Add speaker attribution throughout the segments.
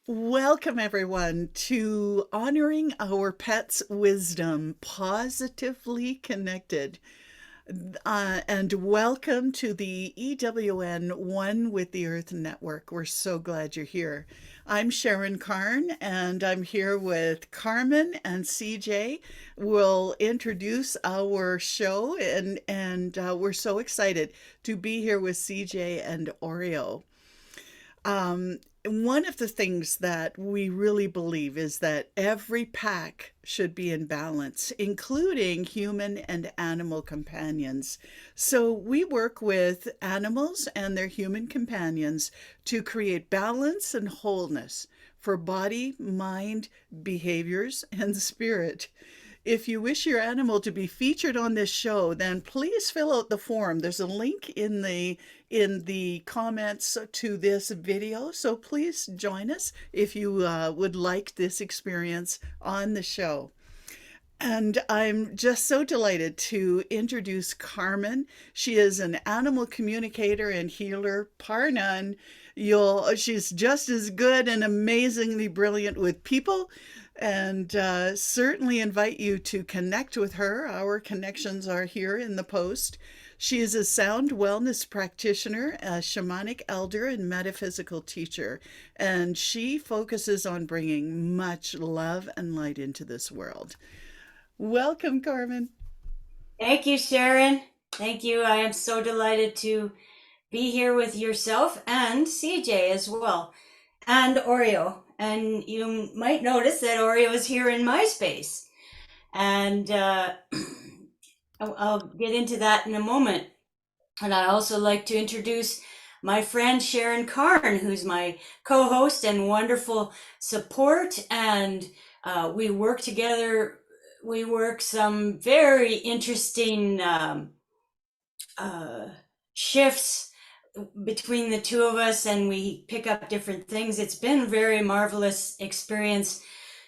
Speaker 1: Welcome, everyone, to Honoring Our Pets' Wisdom, Positively Connected. And welcome to the EWN One with the Earth Network. We're so glad you're here. I'm Sharon Carne, and I'm here with Carmen and CJ. We'll introduce our show, and we're so excited to be here with CJ and Oreo. One of the things that we really believe is that every pack should be in balance, including human and animal companions. So we work with animals and their human companions to create balance and wholeness for body, mind, behaviors, and spirit. If you wish your animal to be featured on this show, then please fill out the form. There's a link in the comments to this video, so please join us if you would like this experience on the show. And I'm just so delighted to introduce Carmen. She is an animal communicator and healer, par none. She's just as good and amazingly brilliant with people, and certainly invite you to connect with her. Our connections are here in the post. She is a sound wellness practitioner, a shamanic elder, and metaphysical teacher, and she focuses on bringing much love and light into this world. Welcome, Carmen.
Speaker 2: Thank you, Sharon. Thank you. I am so delighted to be here with yourself and CJ as well, and Oreo. And you might notice that Oreo is here in my space. And I'll get into that in a moment. And I also like to introduce my friend Sharon Carne, who's my co host and wonderful support. And we work together. We work some very interesting uh, shifts between the two of us, and we pick up different things. It's been a very marvelous experience.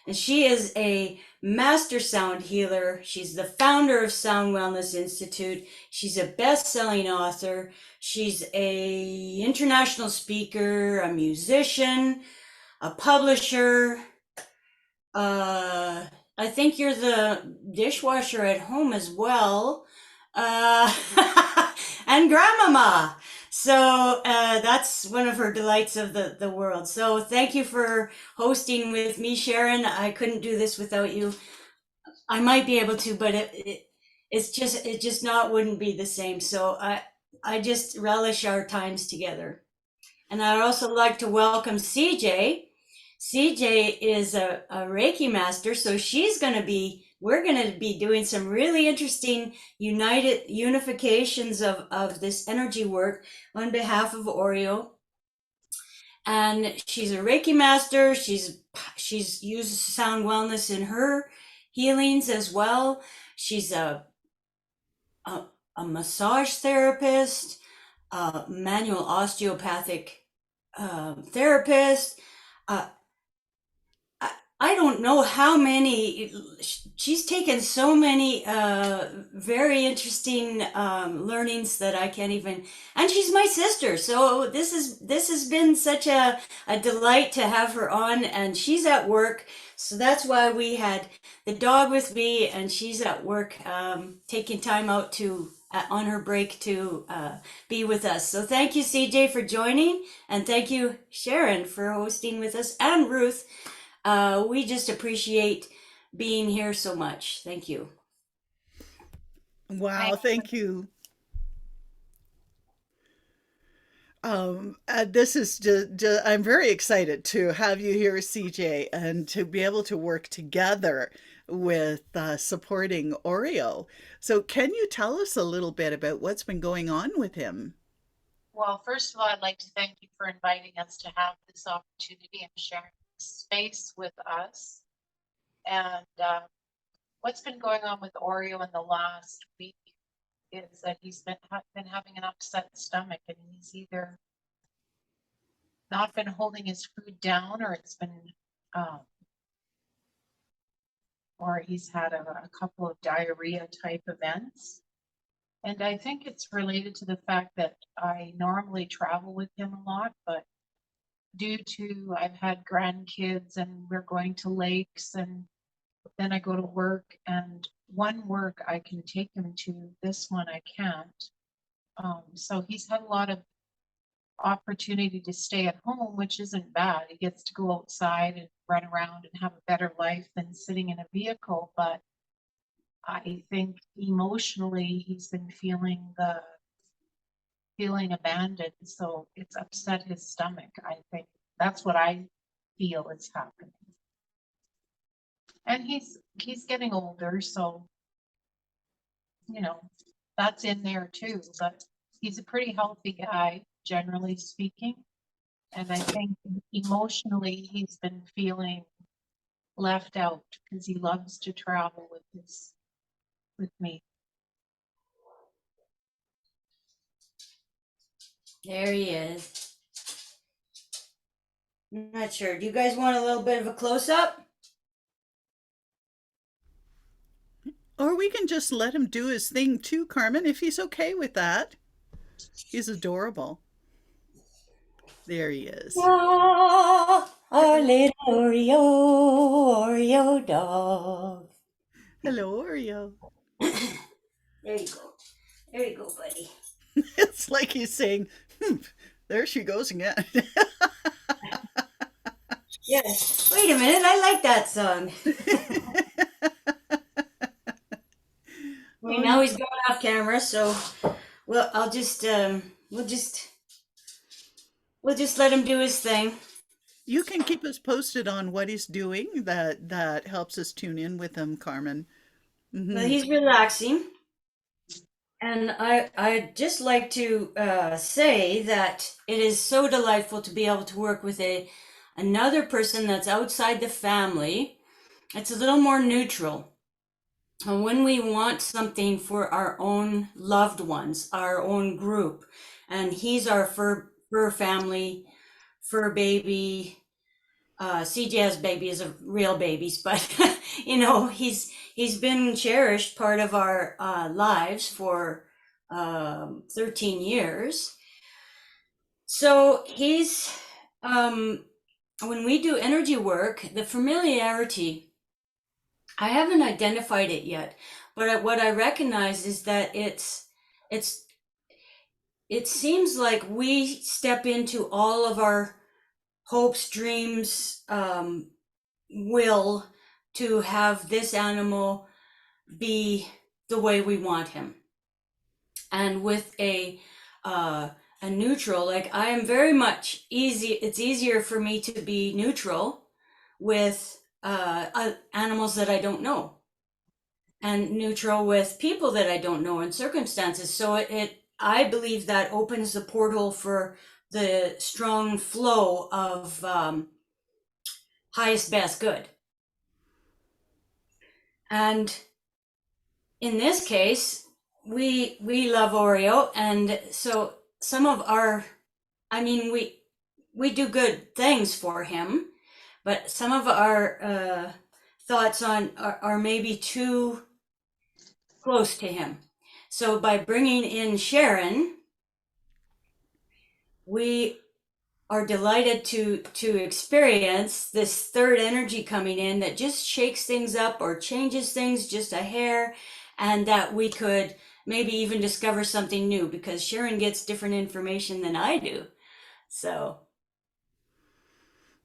Speaker 2: And she is a master sound healer. She's the founder of Sound Wellness Institute. She's a best-selling author. She's a international speaker, a musician, a publisher. Uh, I think you're the dishwasher at home as well. Uh, and grandmama. So that's one of her delights of the world. So thank you for hosting with me, Sharon. I couldn't do this without you. I might be able to, but it just not wouldn't be the same. So I just relish our times together. And I'd also like to welcome CJ. CJ is a Reiki master, so we're going to be doing some really interesting unifications of this energy work on behalf of Oreo. And she's a Reiki master. She's used sound wellness in her healings as well. She's a, a massage therapist, a manual osteopathic therapist. Uh, I don't know how many. She's taken so many very interesting learnings that I can't even. And she's my sister, so this has been such a delight to have her on. And she's at work, so that's why we had the dog with me, and she's at work taking time out to on her break to be with us. So thank you, CJ, for joining, and thank you, Sharon, for hosting with us, and Ruth. We just appreciate being here so much. Thank you.
Speaker 1: Wow, thank you. This is I'm very excited to have you here, CJ, and to be able to work together with supporting Oreo. So, can you tell us a little bit about what's been going on with him?
Speaker 3: Well, first of all, I'd like to thank you for inviting us to have this opportunity and sharing space with us. And what's been going on with Oreo in the last week is that he's been having an upset stomach, and he's either not been holding his food down, or it's been, or he's had a couple of diarrhea type events. And I think it's related to the fact that I normally travel with him a lot, but due to I've had grandkids and we're going to lakes, and then I go to work, and one work I can take him to, this one I can't. So he's had a lot of opportunity to stay at home, which isn't bad. He gets to go outside and run around and have a better life than sitting in a vehicle. But I think emotionally he's been feeling abandoned, so it's upset his stomach. I think that's what I feel is happening. And he's getting older, so you know that's in there too. But he's a pretty healthy guy, generally speaking. And I think emotionally he's been feeling left out because he loves to travel with me.
Speaker 2: There he is. I'm not sure. Do you guys want a little bit of a close up?
Speaker 1: Or we can just let him do his thing too, Carmen, if he's okay with that. He's adorable. There he is.
Speaker 2: Ah, our little Oreo, Oreo dog.
Speaker 1: Hello, Oreo.
Speaker 2: There you go. There you go, buddy.
Speaker 1: It's like he's saying, there she goes again.
Speaker 2: Yes. Wait a minute. I like that song.
Speaker 1: Oh,
Speaker 2: Now he's going off camera, so I'll just we'll just let him do his thing.
Speaker 1: you can keep us posted on what he's doing. That helps us tune in with him, Carmen.
Speaker 2: Well, he's relaxing, and I'd just like to say that it is so delightful to be able to work with another person that's outside the family. It's a little more neutral. And when we want something for our own loved ones, our own group, and he's our fur family, fur baby. CJ's baby is a real babies, but he's been cherished part of our lives for 13 years. So he's when we do energy work, the familiarity, I haven't identified it yet, but what I recognize is that it seems like we step into all of our hopes, dreams, will to have this animal be the way we want him. And with a neutral, like I am very much it's easier for me to be neutral with animals that I don't know, and neutral with people that I don't know and circumstances. So I believe that opens the portal for the strong flow of highest best good. And in this case, we love Oreo, and so some of our, we do good things for him, but some of our thoughts are maybe too close to him. So by bringing in Sharon, we are delighted to experience this third energy coming in that just shakes things up or changes things just a hair, and that we could maybe even discover something new, because Sharon gets different information than I do. So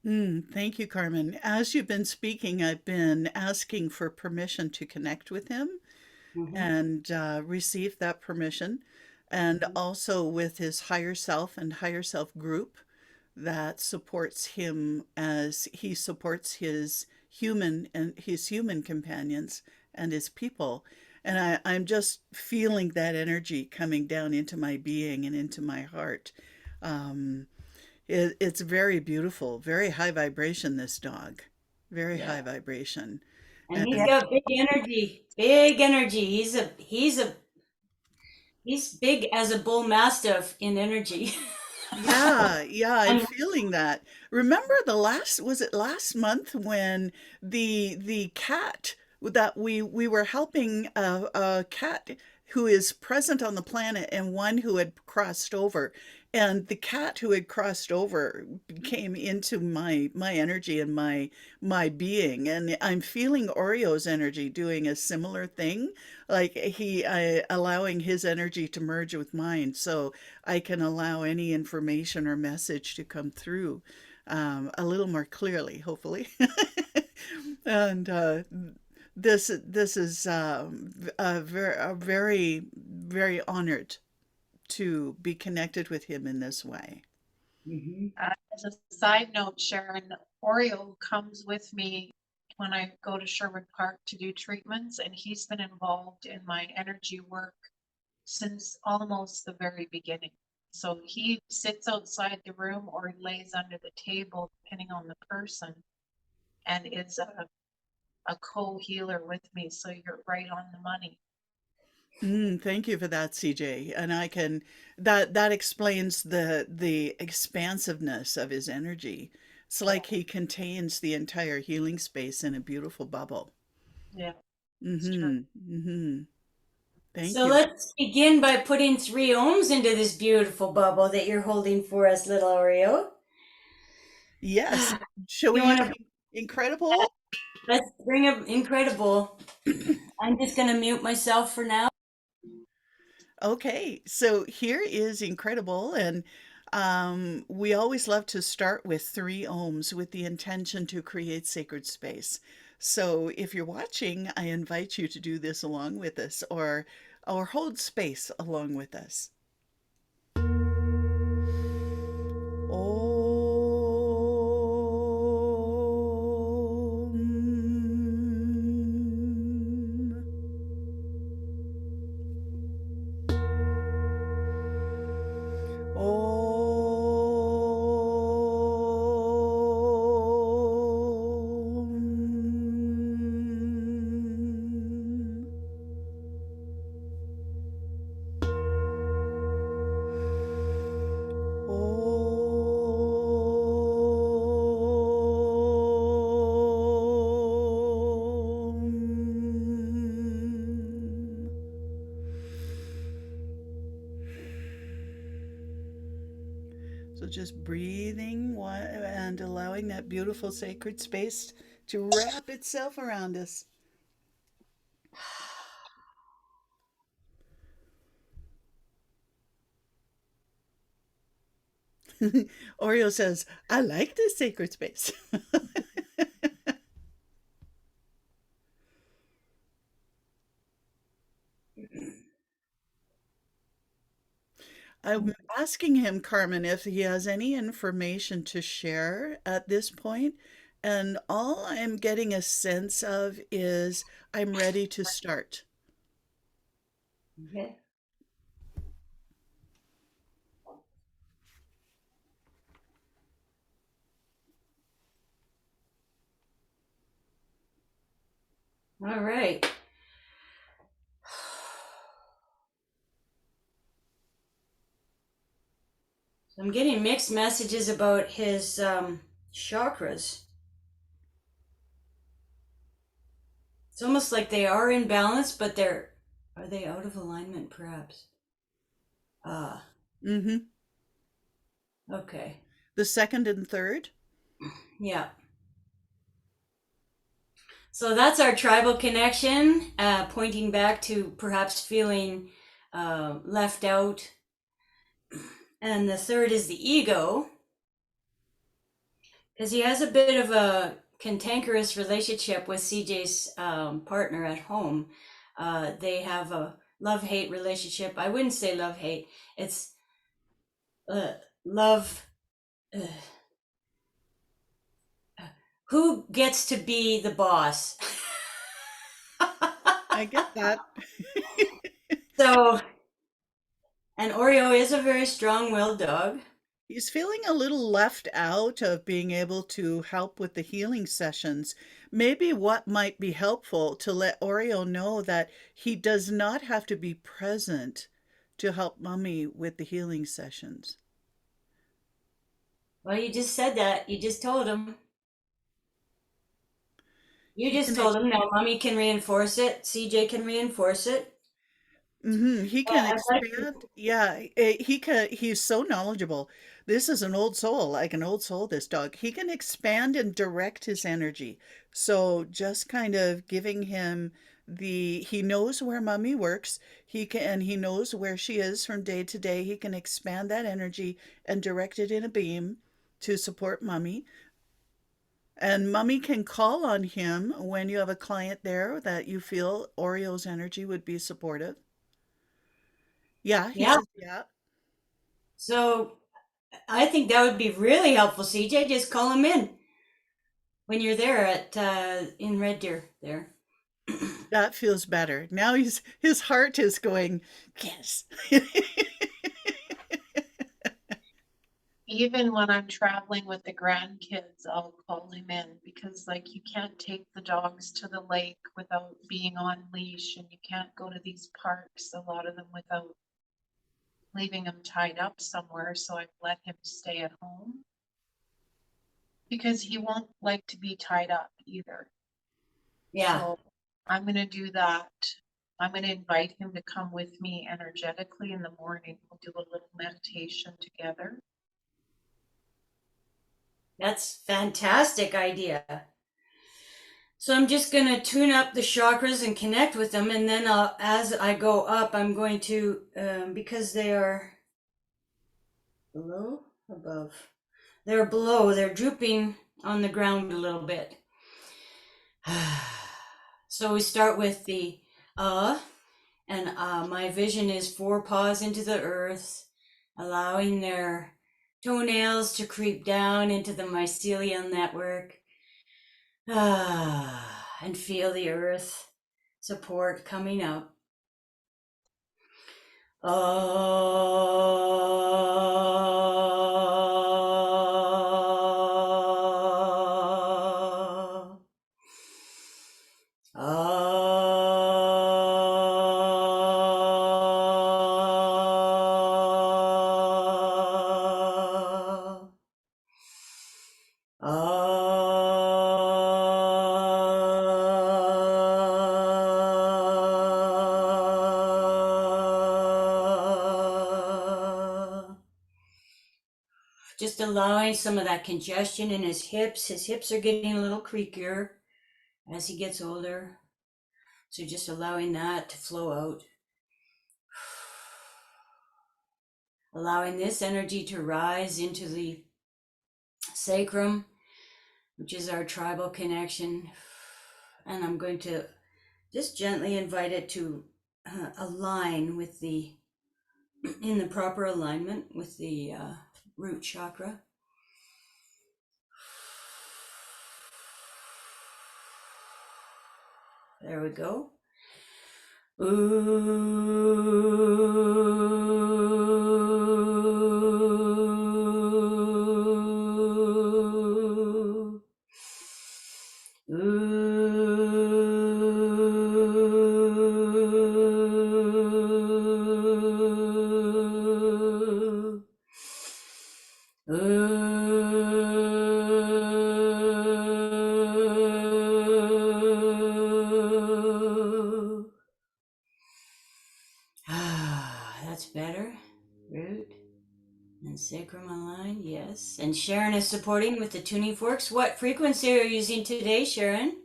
Speaker 1: Thank you, Carmen. As you've been speaking, I've been asking for permission to connect with him and receive that permission, and also with his higher self and higher self group that supports him as he supports his human companions and his people. And I'm just feeling that energy coming down into my being and into my heart. Um, it's very beautiful, very high vibration, this dog. Very high vibration.
Speaker 2: and
Speaker 1: And
Speaker 2: he's got big energy, big energy. He's big as a bull mastiff in energy.
Speaker 1: yeah, I'm
Speaker 2: And
Speaker 1: feeling that. Remember was it last month when the cat that we were helping a cat who is present on the planet and one who had crossed over, And the cat who had crossed over came into my energy and my being, and I'm feeling Oreo's energy doing a similar thing, like allowing his energy to merge with mine, so I can allow any information or message to come through a little more clearly, hopefully. And this is a very very honored to be connected with him in this way.
Speaker 2: Mhm.
Speaker 3: As a side note, Sharon, Oreo comes with me when I go to Sherwood Park to do treatments, and he's been involved in my energy work since almost the very beginning. So he sits outside the room or he lays under the table, depending on the person, and is a co-healer with me. So you're right on the money.
Speaker 1: Thank you for that, CJ. And I can that explains the expansiveness of his energy. It's like he contains the entire healing space in a beautiful bubble.
Speaker 3: Yeah, it's true.
Speaker 1: Mm-hmm. Mm-hmm. Thank
Speaker 2: So
Speaker 1: you.
Speaker 2: let's begin by putting 3 ohms into this beautiful bubble that you're holding for us, little Oreo.
Speaker 1: Yes. Shall we
Speaker 2: You
Speaker 1: use
Speaker 2: want to
Speaker 1: incredible?
Speaker 2: let's bring up incredible. I'm just gonna mute myself for now.
Speaker 1: Okay, so here is incredible, and we always love to start with 3 ohms with the intention to create sacred space. So if you're watching, I invite you to do this along with us, or hold space along with us. Om. Om. Om. So just breathing and allowing that beautiful sacred space to wrap itself around us. Oreo says, I like this sacred space. I'm asking him, Carmen, if he has any information to share at this point, and all I'm getting a sense of is I'm ready to start.
Speaker 2: Okay. All right. So I'm getting mixed messages about his chakras. It's almost like they are in balance, but are they out of alignment perhaps? Ah,
Speaker 1: Mm-hmm.
Speaker 2: okay.
Speaker 1: The second and third?
Speaker 2: Yeah. So that's our tribal connection, pointing back to perhaps feeling left out. And the third is the ego, because he has a bit of a cantankerous relationship with CJ's partner at home. They have a love-hate relationship. I wouldn't say love-hate. It's uh, love. Uh, who gets to be the boss?
Speaker 1: I get that.
Speaker 2: So, and Oreo is a very strong-willed dog.
Speaker 1: He's feeling a little left out of being able to help with the healing sessions. Maybe what might be helpful to let Oreo know that he does not have to be present to help Mommy with the healing sessions.
Speaker 2: Well, you just said that. You just told him. You
Speaker 1: He
Speaker 2: just
Speaker 1: can
Speaker 2: told him. Now, mommy can reinforce it. CJ can reinforce it.
Speaker 1: He can
Speaker 2: I'd like to,
Speaker 1: expand. Yeah, he can. He's so knowledgeable. This is an old soul, like an old soul, this dog. He can expand and direct his energy. So just kind of giving him he knows where mommy works. He knows where she is from day to day. He can expand that energy and direct it in a beam to support mommy. And mommy can call on him when you have a client there that you feel Oreo's energy would be supportive. Yeah, he
Speaker 2: yeah.
Speaker 1: says, yeah.
Speaker 2: So I think that would be really helpful, CJ. Just call him in when you're there at in Red Deer there.
Speaker 1: That feels better. Now his heart is going, yes.
Speaker 3: Even when I'm traveling with the grandkids, I'll call him in because, like, you can't take the dogs to the lake without being on leash, and you can't go to these parks, a lot of them, without leaving them tied up somewhere. So I've let him stay at home because he won't like to be tied up either.
Speaker 2: Yeah,
Speaker 3: So I'm going to do that. I'm going to invite him to come with me energetically in the morning. We'll do a little meditation together.
Speaker 2: that's fantastic idea. So I'm just going to tune up the chakras and connect with them, and then as I go up, I'm going to because they are below, above. They're below. They're drooping on the ground a little bit. So we start with the and my vision is 4 paws into the earth, allowing their toenails to creep down into the mycelial network. And feel the earth support coming up. Just allowing some of that congestion in his hips. His hips are getting a little creakier as he gets older. So just allowing that to flow out. Allowing this energy to rise into the sacrum, which is our tribal connection. And I'm going to just gently invite it to align with in the proper alignment with the root chakra. There we go. Ooh. Ooh. Ooh. That's better. Root and sacrum aligned, yes. And Sharon is supporting with the tuning forks. What frequency are you using today, Sharon?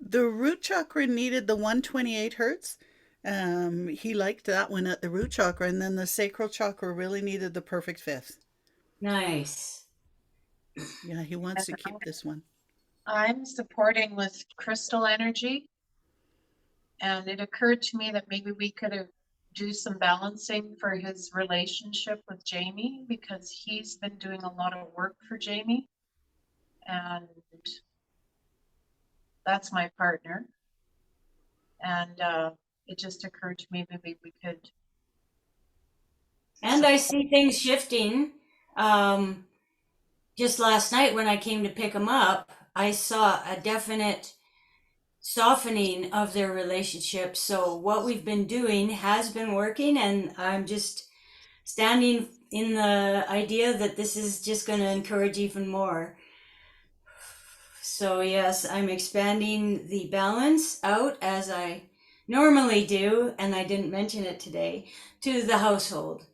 Speaker 1: The root chakra needed the 128 hertz. He liked that one at the root chakra, and then the sacral chakra really needed the perfect fifth.
Speaker 2: Nice.
Speaker 1: Yeah, he wants to keep this one.
Speaker 3: I'm supporting with crystal energy, and it occurred to me that maybe we could do some balancing for his relationship with Jamie because he's been doing a lot of work for Jamie, and that's my partner. And it just occurred to me maybe we could.
Speaker 2: And I see things shifting. Just last night when I came to pick them up, I saw a definite softening of their relationship. So what we've been doing has been working, and I'm just standing in the idea that this is just going to encourage even more. So yes, I'm expanding the balance out as I normally do, and I didn't mention it today, to the household.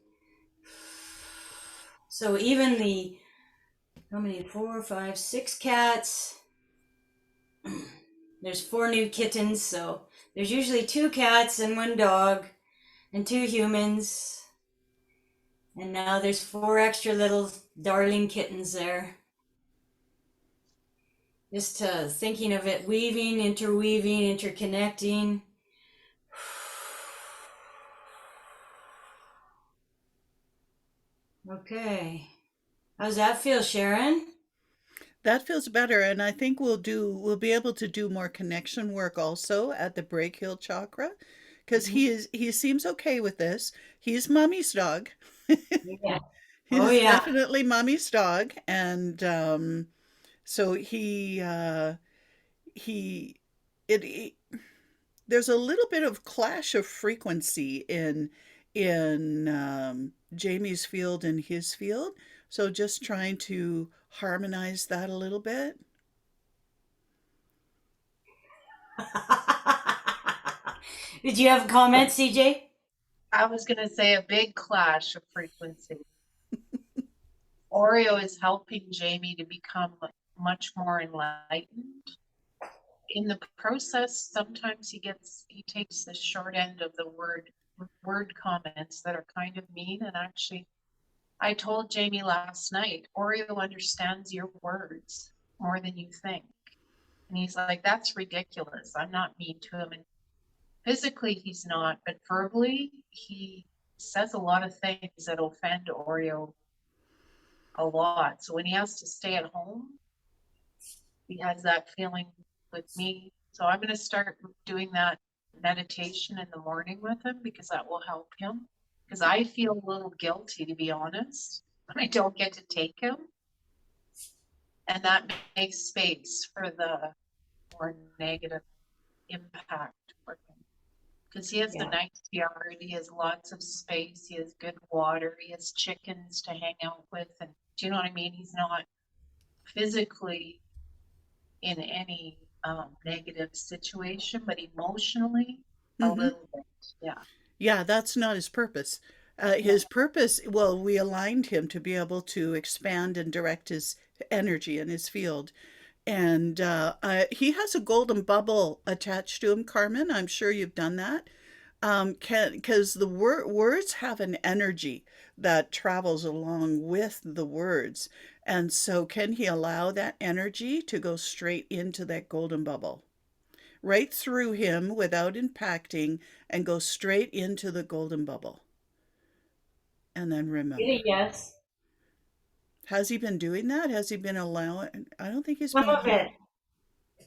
Speaker 2: So even the, how many, 4, 5, 6 cats, there's 4 new kittens, so there's usually 2 cats and 1 dog and 2 humans. And now there's 4 extra little darling kittens there. Just thinking of it weaving, interweaving, interconnecting. Okay. How's that feel, Sharon?
Speaker 1: That feels better, and I think we'll be able to do more connection work also at the brachial chakra, because
Speaker 2: Mhm.
Speaker 1: he seems okay with this. He's mommy's dog.
Speaker 2: Yeah. Oh,
Speaker 1: He's
Speaker 2: yeah.
Speaker 1: definitely mommy's dog, and so he it there's a little bit of clash of frequency in Jamie's field and his field. So just trying to harmonize that a little bit.
Speaker 2: Did you have a comment, CJ?
Speaker 3: I was going to say a big clash of frequency. Oreo is helping Jamie to become much more enlightened. In the process, sometimes he takes the short end of the word comments that are kind of mean. And actually, I told Jamie last night, Oreo understands your words more than you think. And he's like, that's ridiculous. I'm not mean to him. And physically, he's not, but verbally, he says a lot of things that offend Oreo a lot. So when he has to stay at home, he has that feeling with me. So I'm going to start doing that meditation in the morning with him because that will help him. Because I feel a little guilty, to be honest, when I don't get to take him. And that makes space for the more negative impact for him. Because he has the
Speaker 2: Yeah.
Speaker 3: nice yard, he has lots of space, he has good water, he has chickens to hang out with. And do you know what I mean? He's not physically in any negative situation, but emotionally, a
Speaker 1: Hmm.
Speaker 3: little bit. Yeah.
Speaker 1: Yeah, that's not his purpose.
Speaker 3: No.
Speaker 1: His purpose, well, we aligned him to be able to expand and direct his energy in his field. And he has a golden bubble attached to him, Carmen. I'm sure you've done that. Because the words have an energy that travels along with the words. And so, can he allow that energy to go straight into that golden bubble? Right through him without impacting and go straight into the golden bubble. And then remember.
Speaker 2: Yes.
Speaker 1: Has he been doing that? Has he been allowing? I don't think he's
Speaker 2: Some
Speaker 1: been.
Speaker 2: of it.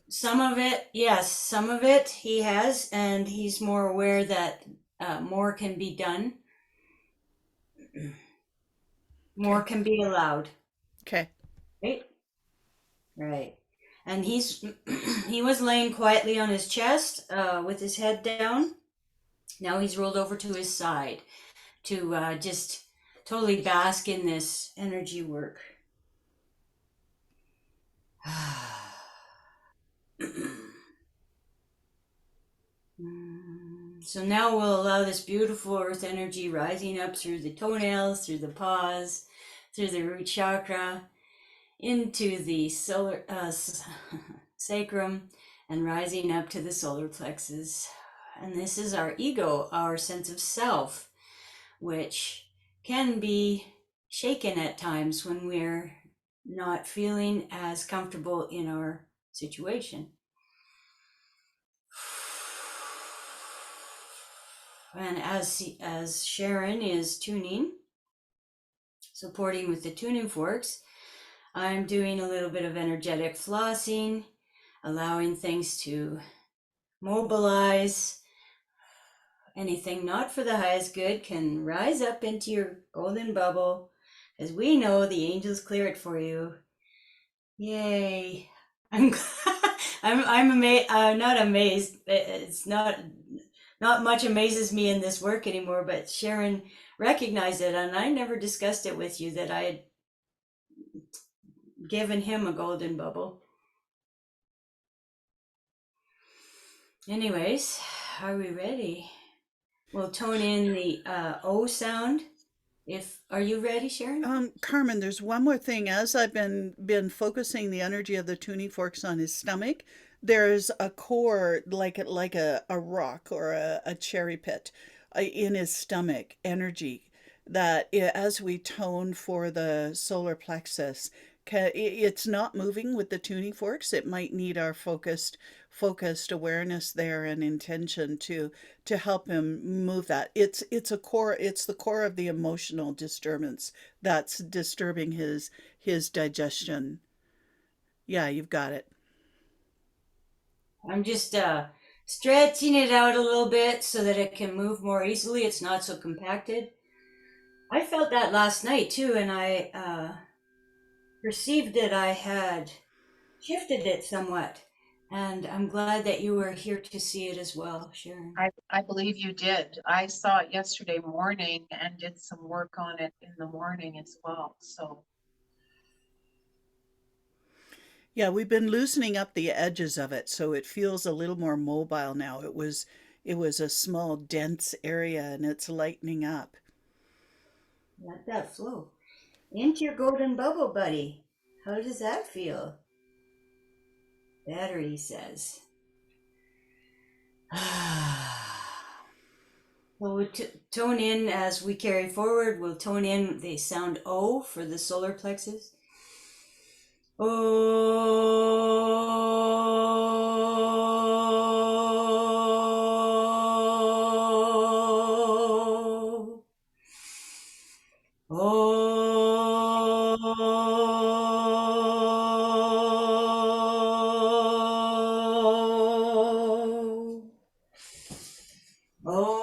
Speaker 2: Some of it, yes. Some of it he has, and he's more aware that more can be done, more
Speaker 1: Okay.
Speaker 2: can be allowed.
Speaker 1: Okay.
Speaker 2: Right? Right. And he was laying quietly on his chest with his head down. Now he's rolled over to his side to just totally bask in this energy work. So now we'll allow this beautiful earth energy rising up through the toenails, through the paws, through the root chakra, into the solar sacrum, and rising up to the solar plexus. And this is our ego, our sense of self, which can be shaken at times when we're not feeling as comfortable in our situation. And as Sharon is tuning, supporting with the tuning forks, I'm doing a little bit of energetic flossing, allowing things to mobilize. Anything not for the highest good can rise up into your golden bubble, as we know the angels clear it for you. Yay! I'm I'm amazed. Not amazed. It's not much amazes me in this work anymore. But Sharon recognized it, and I never discussed it with you that I had given him a golden bubble. Anyways, Are we ready? We'll tone in the O sound. Are you ready, Sharon?
Speaker 1: Carmen, there's one more thing. As I've been focusing the energy of the tuning forks on his stomach, there's a core like a rock or a cherry pit in his stomach energy that as we tone for the solar plexus, it's not moving with the tuning forks. It might need our focused awareness there and intention to help him move that. It's a core. It's the core of the emotional disturbance that's disturbing his digestion. Yeah, you've got it.
Speaker 2: I'm just stretching it out a little bit so that it can move more easily. It's not so compacted. I felt that last night too, and I perceived that I had shifted it somewhat. And I'm glad that you were here to see it as well, Sharon.
Speaker 3: I believe you did. I saw it yesterday morning and did some work on it in the morning as well. So
Speaker 1: Yeah, we've been loosening up the edges of it so it feels a little more mobile now. It was a small dense area and it's lightening up.
Speaker 2: Let that flow. Into your golden bubble, buddy. How does that feel? Battery says. Well, we'll tone in as we carry forward. We'll tone in the sound O for the solar plexus. Oh. Oh. Oh.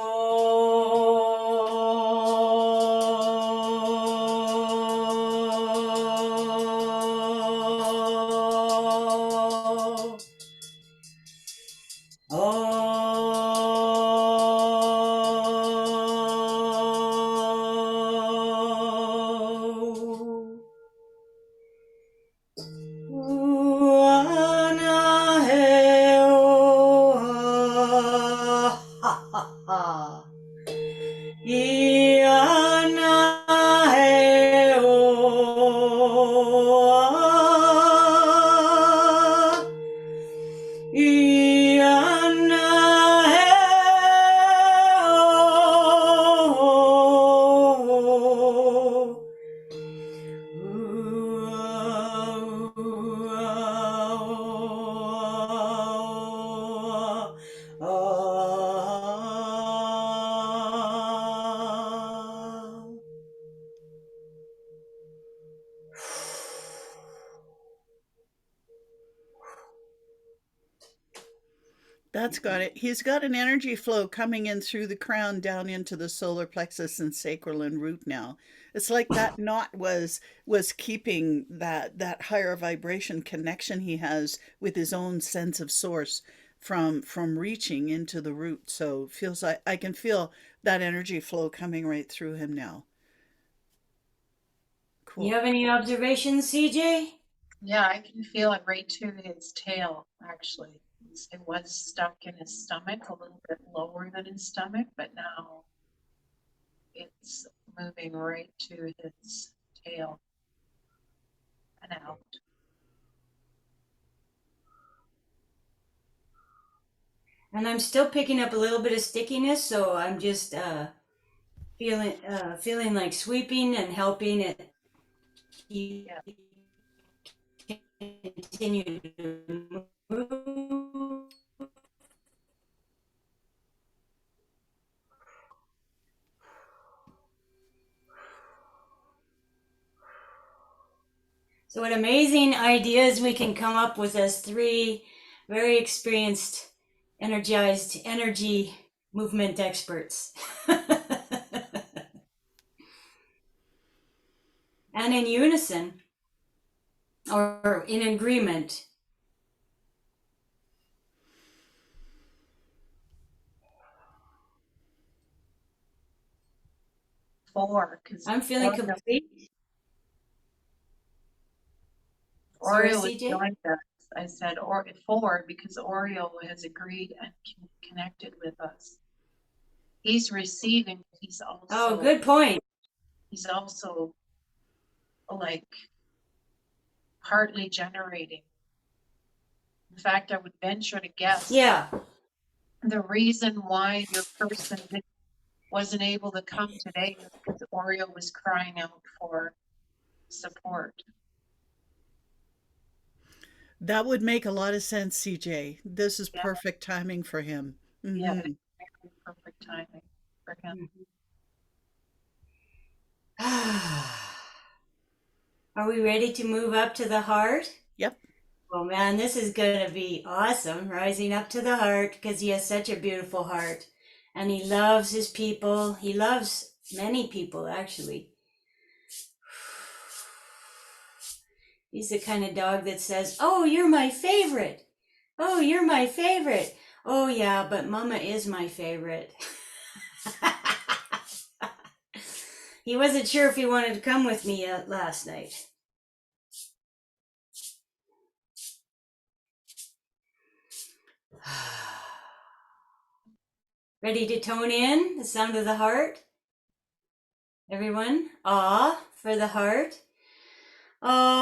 Speaker 2: Oh.
Speaker 1: That's got it. He's got an energy flow coming in through the crown down into the solar plexus and sacral and root now. It's like that knot was keeping that higher vibration connection he has with his own sense of source from reaching into the root. So it feels like I can feel that energy flow coming right through him now.
Speaker 2: You
Speaker 1: Cool.
Speaker 2: have any observations, CJ?
Speaker 3: yeah, I can feel it right to his tail, actually. It was stuck in his stomach, a little bit lower than his stomach, but now it's moving right to his tail and out.
Speaker 2: And I'm still picking up a little bit of stickiness, so I'm just feeling like sweeping and helping it
Speaker 3: Yeah.
Speaker 2: continue to move. So what amazing ideas we can come up with as three very experienced, energized energy movement experts. And in unison or in agreement.
Speaker 3: Because
Speaker 2: I'm feeling complete. Sorry,
Speaker 3: Oreo has
Speaker 2: CJ?
Speaker 3: joined us. I said, or 4, because Oreo has agreed and connected with us. He's receiving. He's also.
Speaker 2: Oh, good point.
Speaker 3: He's also like partly generating. In fact, I would venture to guess.
Speaker 2: Yeah.
Speaker 3: The reason why your person wasn't able to come today is because Oreo was crying out for support.
Speaker 1: That would make a lot of sense, CJ. This is
Speaker 3: Yeah.
Speaker 1: perfect timing for him.
Speaker 3: Yeah, it's perfect timing for him.
Speaker 2: Are we ready to move up to the heart?
Speaker 1: Yep.
Speaker 2: Oh man, this is going to be awesome. Rising up to the heart, because he has such a beautiful heart. And he loves his people. He loves many people, actually. He's the kind of dog that says, "Oh, you're my favorite. Oh, you're my favorite. Oh, yeah, but Mama is my favorite." He wasn't sure if he wanted to come with me last night. Ready to tone in the sound of the heart? Everyone, ah for the heart. Ah.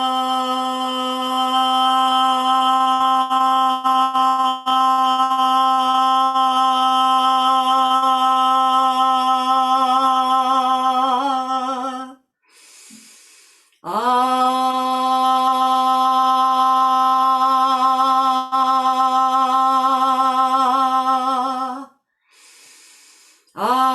Speaker 2: Ah. Ah.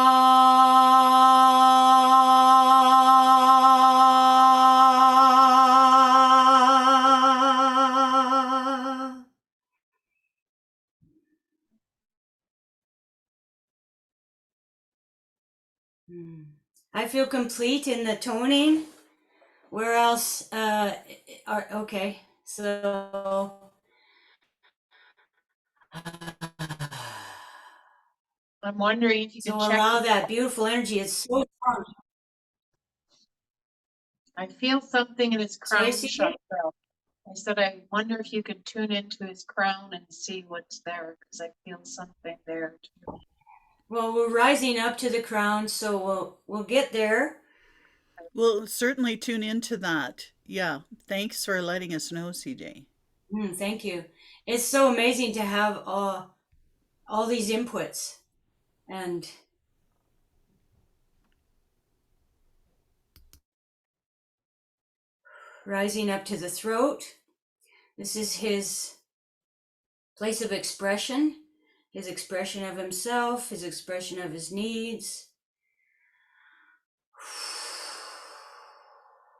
Speaker 2: I feel complete in the toning. Where else? Okay, so.
Speaker 3: I'm wondering if you
Speaker 2: So
Speaker 3: can check.
Speaker 2: allow that beautiful energy. It's so strong.
Speaker 3: I feel something in his crown
Speaker 2: Sorry,
Speaker 3: chakra. I said, I wonder if you could tune into his crown and see what's there, because I feel something there too.
Speaker 2: Well, we're rising up to the crown, so we'll get there.
Speaker 1: We'll certainly tune into that. Yeah. Thanks for letting us know, CJ.
Speaker 2: Thank you. It's so amazing to have all these inputs and rising up to the throat. This is his place of expression, his expression of himself, his expression of his needs.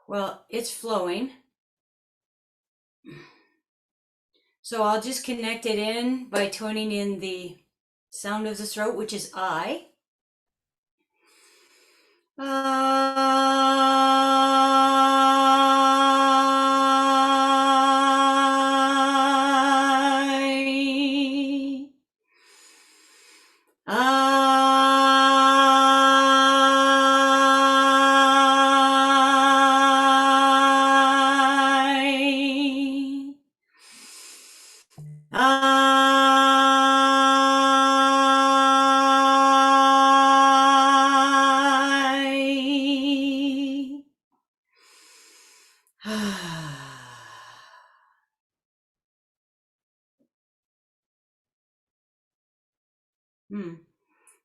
Speaker 2: Well, it's flowing. So I'll just connect it in by toning in the sound of the throat, which is I.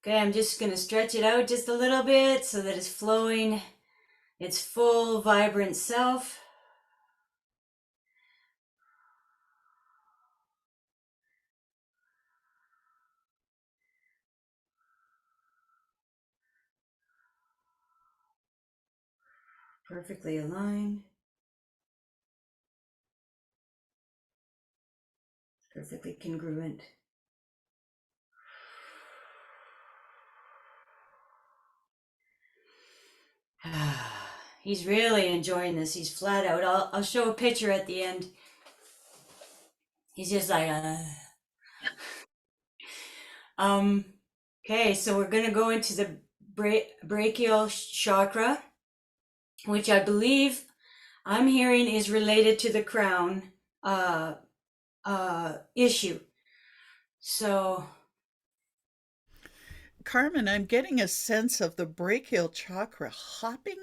Speaker 2: Okay, I'm just going to stretch it out just a little bit so that it's flowing its full, vibrant self. Perfectly aligned. Perfectly congruent. He's really enjoying this. He's flat out. I'll show a picture at the end. He's just like, Okay, so we're going to go into the brachial chakra, which I believe I'm hearing is related to the crown. issue. So,
Speaker 1: Carmen, I'm getting a sense of the brachial chakra hopping.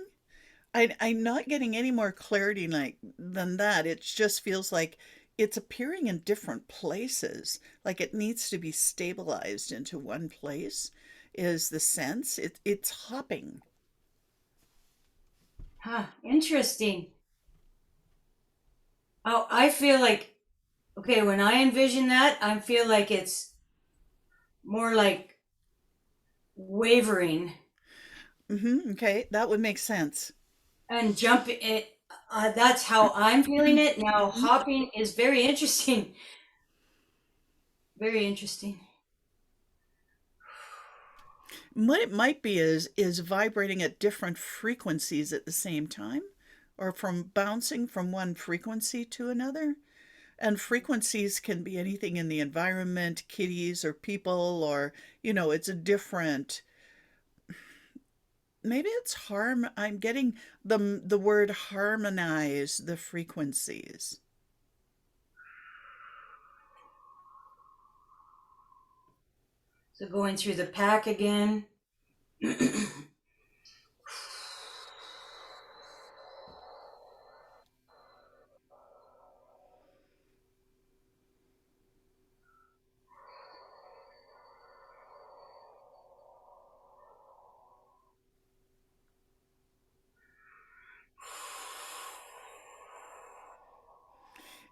Speaker 1: I'm not getting any more clarity than that. It just feels like it's appearing in different places, like it needs to be stabilized into one place, is the sense. It's hopping.
Speaker 2: interesting. Oh, I feel like, okay, when I envision that, I feel like it's more like wavering
Speaker 1: Okay, that would make sense.
Speaker 2: and jumping. That's how I'm feeling it. Now, hopping is very interesting. Very interesting.
Speaker 1: What it might be is vibrating at different frequencies at the same time, or from bouncing from one frequency to another. And frequencies can be anything in the environment, kitties or people, or, it's a different. Maybe it's harm. I'm getting the word harmonize the frequencies.
Speaker 2: So going through the pack again.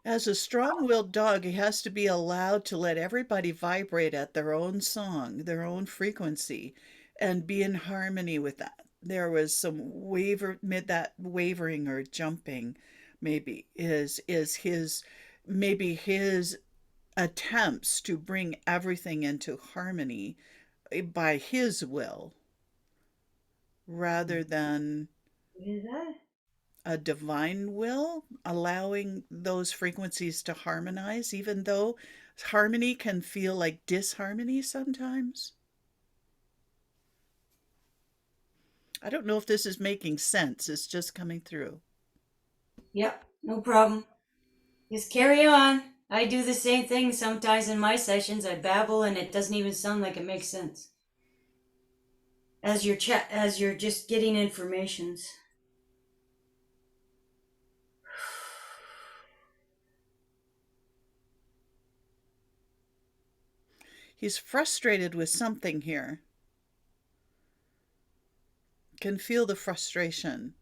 Speaker 1: As a strong willed dog, he has to be allowed to let everybody vibrate at their own song, their own frequency, and be in harmony with that. There was some mid that wavering or jumping, maybe, is his attempts to bring everything into harmony by his will rather than
Speaker 2: What is that?
Speaker 1: a divine will, allowing those frequencies to harmonize, even though harmony can feel like disharmony sometimes. I don't know if this is making sense. It's just coming through.
Speaker 2: Yep, no problem. Just carry on. I do the same thing sometimes in my sessions. I babble and it doesn't even sound like it makes sense. As you're just getting informations.
Speaker 1: He's frustrated with something here. Can feel the frustration.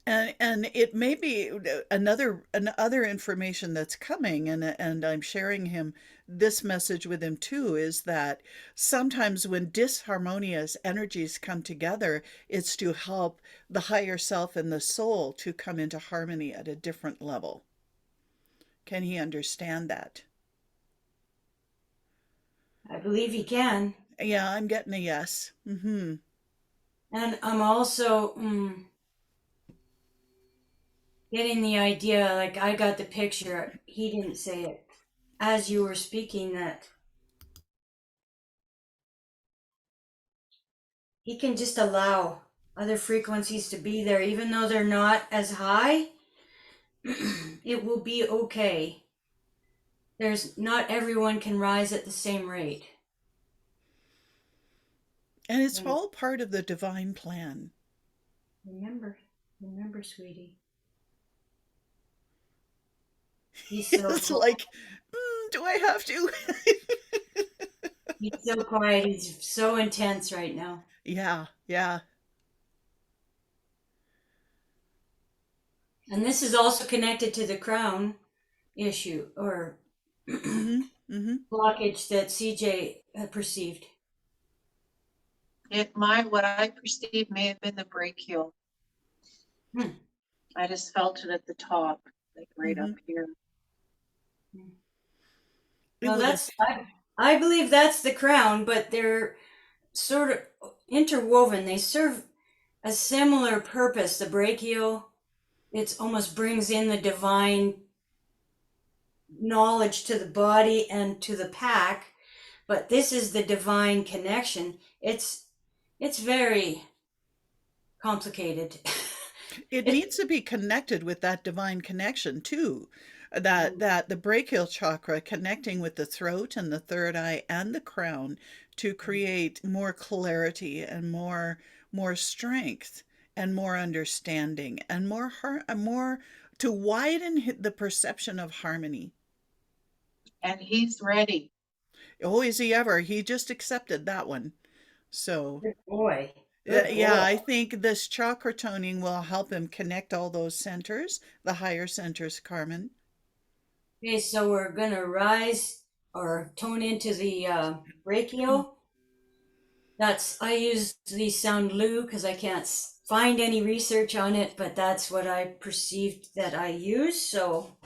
Speaker 1: And it may be another information that's coming, and I'm sharing him this message with him too, is that sometimes when disharmonious energies come together, it's to help the higher self and the soul to come into harmony at a different level. Can he understand that?
Speaker 2: I believe he can.
Speaker 1: Yeah, I'm getting a yes.
Speaker 2: And I'm also getting the idea, like I got the picture, he didn't say it, as you were speaking, that he can just allow other frequencies to be there, even though they're not as high. It will be okay. Not everyone can rise at the same rate.
Speaker 1: And it's all part of the divine plan.
Speaker 2: Remember, sweetie. He's so
Speaker 1: It's like, do I have to?
Speaker 2: he's so quiet. He's so intense right now.
Speaker 1: Yeah, yeah.
Speaker 2: And this is also connected to the crown issue or blockage that CJ had perceived.
Speaker 3: What I perceived may have been the brachial. I just felt it at the top, like right up here.
Speaker 2: Well, I believe that's the crown, but they're sort of interwoven. They serve a similar purpose. The brachial, it almost brings in the divine knowledge to the body and to the pack, but this is the divine connection. It's very complicated.
Speaker 1: It needs to be connected with that divine connection too. That the brachial chakra connecting with the throat and the third eye and the crown to create more clarity and more strength and more understanding and more to widen the perception of harmony.
Speaker 3: And he's ready.
Speaker 1: Oh, is he ever? He just accepted that one. So,
Speaker 2: Good boy. Good
Speaker 1: yeah,
Speaker 2: boy.
Speaker 1: I think this chakra toning will help him connect all those centers, the higher centers, Carmen.
Speaker 2: Okay, so we're gonna rise or tone into the brachial. I use the sound Lu because I can't find any research on it, but that's what I perceived that I use. So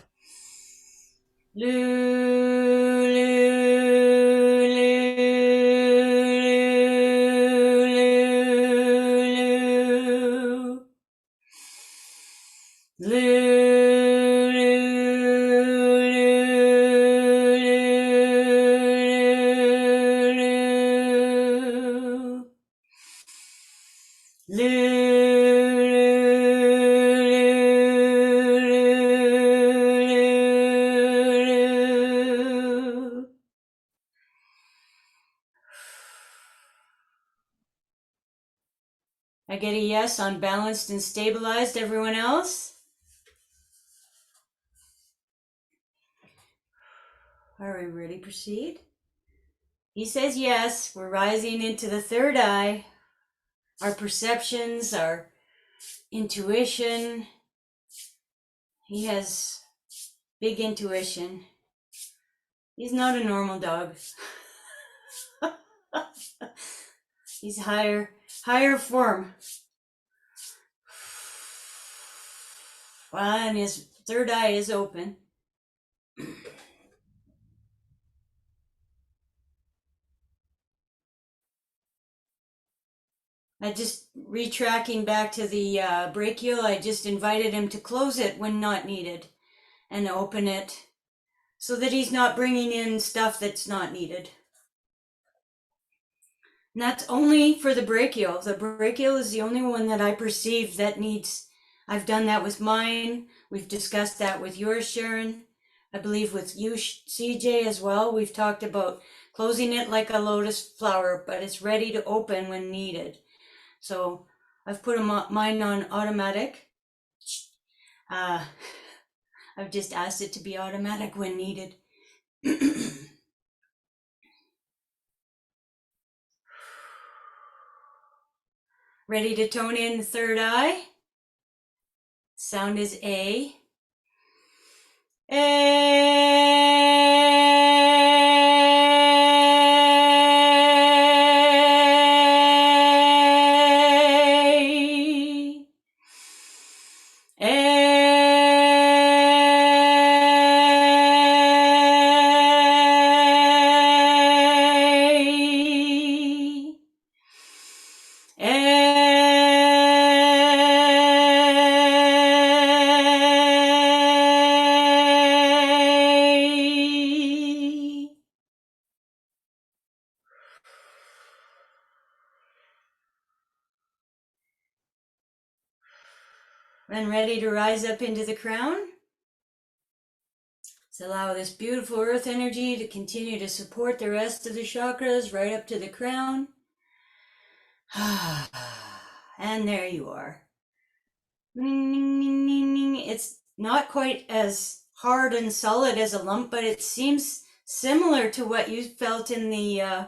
Speaker 2: Lu, Lu, I get a yes on balanced and stabilized. Everyone else? Are we ready to proceed? He says yes. We're rising into the third eye. Our perceptions, our intuition. He has big intuition. He's not a normal dog. He's higher form. And his third eye is open. I just retracking back to the brachial. I just invited him to close it when not needed and open it so that he's not bringing in stuff that's not needed. And that's only for the brachial. The brachial is the only one that I perceive that needs. I've done that with mine. We've discussed that with yours, Sharon. I believe with you, CJ, as well. We've talked about closing it like a lotus flower, but it's ready to open when needed. So I've put mine on automatic. I've just asked it to be automatic when needed. Ready to tone in the third eye? Sound is A. And ready to rise up into the crown? Let's allow this beautiful earth energy to continue to support the rest of the chakras right up to the crown. And there you are. It's not quite as hard and solid as a lump, but it seems similar to what you felt in the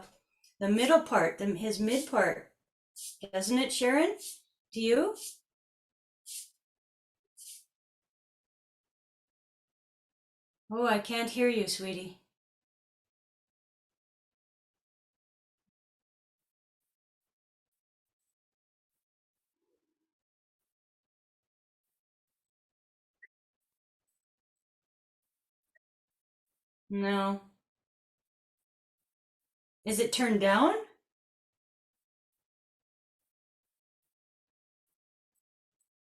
Speaker 2: middle part, his mid part. Doesn't it, Sharon? Do you? Oh, I can't hear you, sweetie. No. Is it turned down?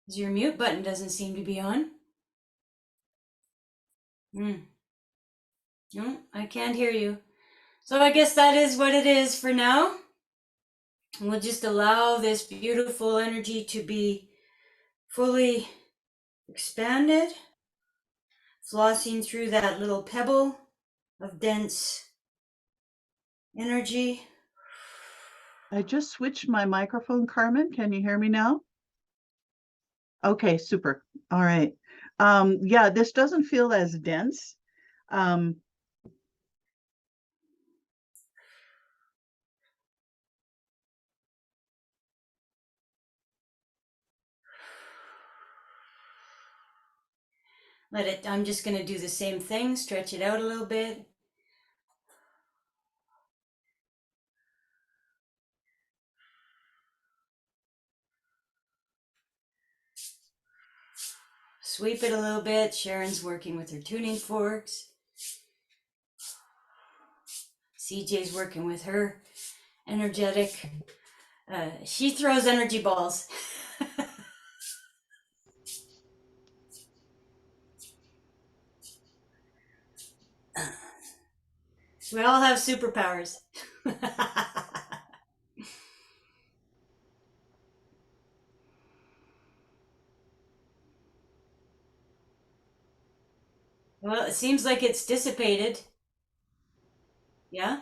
Speaker 2: Your mute button doesn't seem to be on. No, I can't hear you. So I guess that is what it is for now. And we'll just allow this beautiful energy to be fully expanded, flossing through that little pebble of dense energy.
Speaker 1: I just switched my microphone, Carmen. Can you hear me now? Okay, super. All right. Yeah, this doesn't feel as dense. Um,
Speaker 2: Let it, I'm just going to do the same thing, stretch it out a little bit. Sweep it a little bit. Sharon's working with her tuning forks. CJ's working with her energetic. She throws energy balls. We all have superpowers. Well, it seems like it's dissipated. Yeah?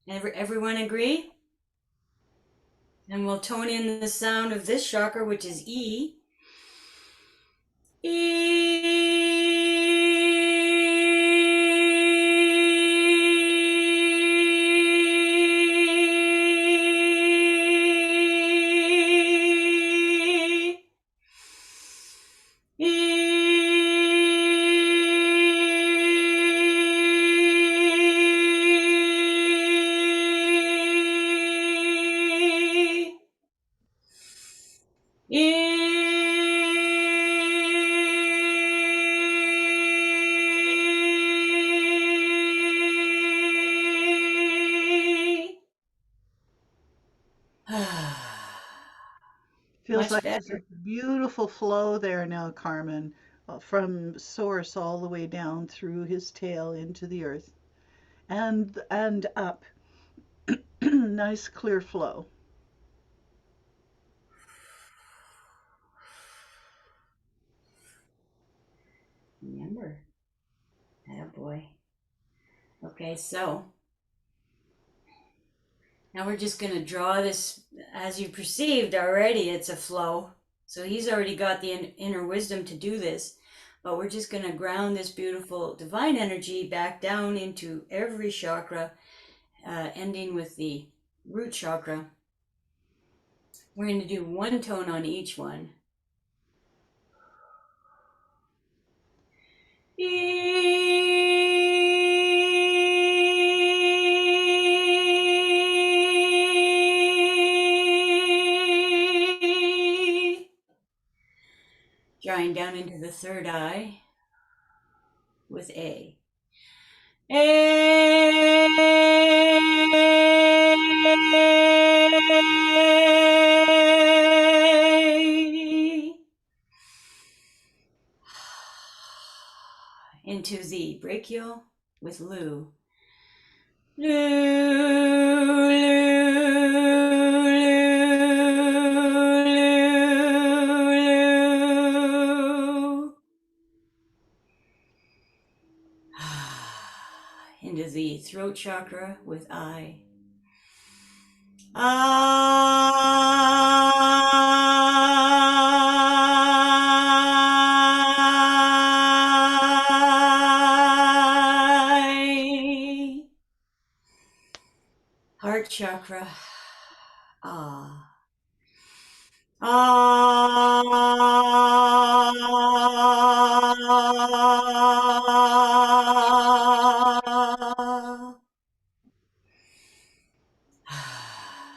Speaker 2: Everyone agree? And we'll tone in the sound of this chakra, which is E.
Speaker 1: Feels
Speaker 2: Much
Speaker 1: like there's a
Speaker 2: better.
Speaker 1: beautiful flow there now, Carmen, from source all the way down through his tail into the earth and up. Nice clear flow.
Speaker 2: Remember. Oh boy. Okay, so now we're just going to draw this, as you perceived already, it's a flow. So he's already got the inner wisdom to do this. But we're just going to ground this beautiful divine energy back down into every chakra, ending with the root chakra. We're going to do one tone on each one. Drawing down into the third eye with A. Into the brachial with Lu. Lu, Lu. Into the throat chakra with I. I. Heart chakra. Ah. Ah.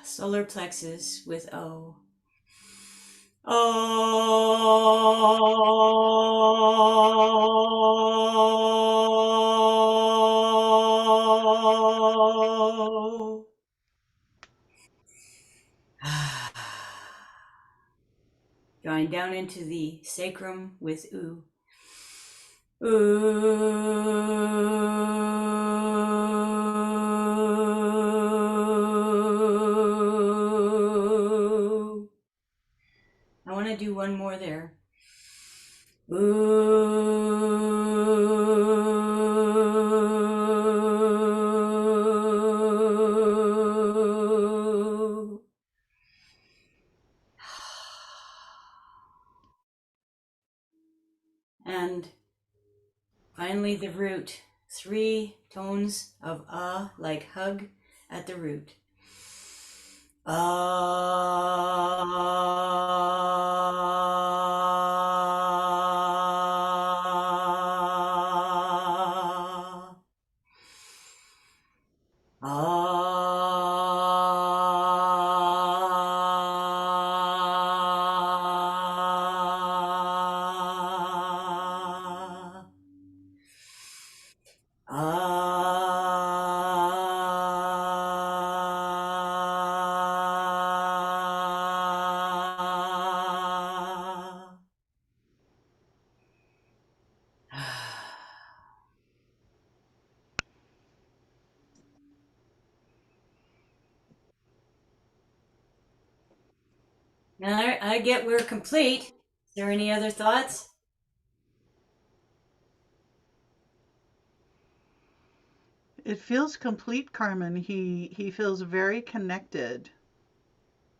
Speaker 2: Solar plexus with O. Oh. Drawing down into the sacrum with U. Ooh. to do one more there. Ooh. And finally the root. 3 tones of like hug at the root. Now I get we're complete. Is there any other thoughts?
Speaker 1: It feels complete, Carmen. He feels very connected.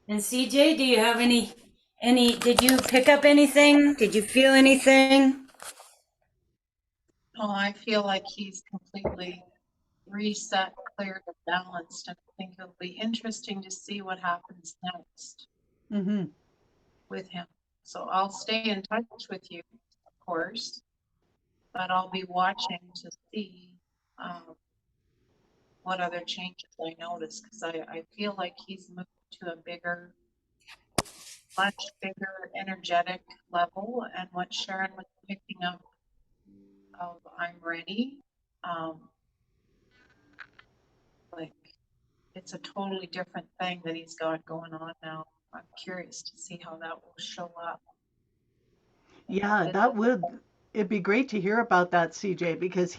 Speaker 2: And CJ, do you have did you pick up anything? Did you feel anything?
Speaker 3: Oh, I feel like he's completely reset, cleared, and balanced. And I think it'll be interesting to see what happens next
Speaker 1: Mm-hmm.
Speaker 3: with him. So I'll stay in touch with you, of course, but I'll be watching to see what other changes I notice, because I feel like he's moved to a much bigger energetic level. And what Sharon was picking up of I'm ready, um, like it's a totally different thing that he's got going on now. I'm curious to see how that will show up in the
Speaker 1: Yeah, that would,
Speaker 3: physical.
Speaker 1: it'd be great to hear about that, CJ, because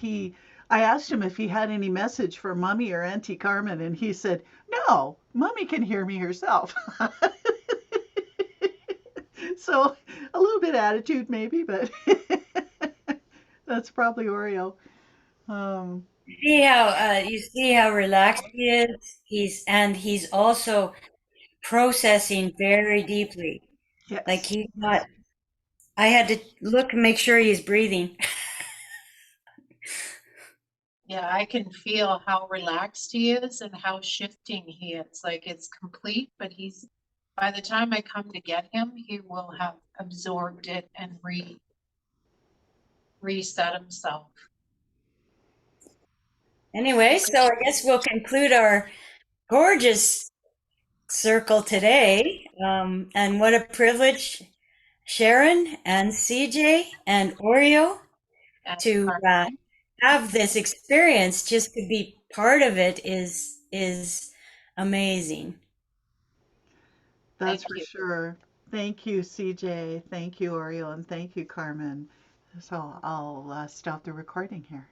Speaker 1: I asked him if he had any message for Mommy or Auntie Carmen, and he said, no, Mommy can hear me herself. So a little bit of attitude maybe, but that's probably Oreo. Um,
Speaker 2: See how you see how relaxed he is? He's also processing very deeply. Like
Speaker 1: yes.
Speaker 2: he's not I had to look and make sure he's breathing.
Speaker 3: Yeah, I can feel how relaxed he is and how shifting he is. Like it's complete, but by the time I come to get him, he will have absorbed it and reset himself.
Speaker 2: Anyway,
Speaker 3: Okay.
Speaker 2: so I guess we'll conclude our gorgeous circle today. And what a privilege, Sharon and CJ and Oreo,
Speaker 3: And
Speaker 2: to
Speaker 3: Carmen,
Speaker 2: have this experience. Just to be part of it is amazing.
Speaker 1: That's
Speaker 3: thank
Speaker 1: for
Speaker 3: you.
Speaker 1: sure. Thank you, CJ. Thank you, Oreo, and thank you, Carmen. So I'll stop the recording here.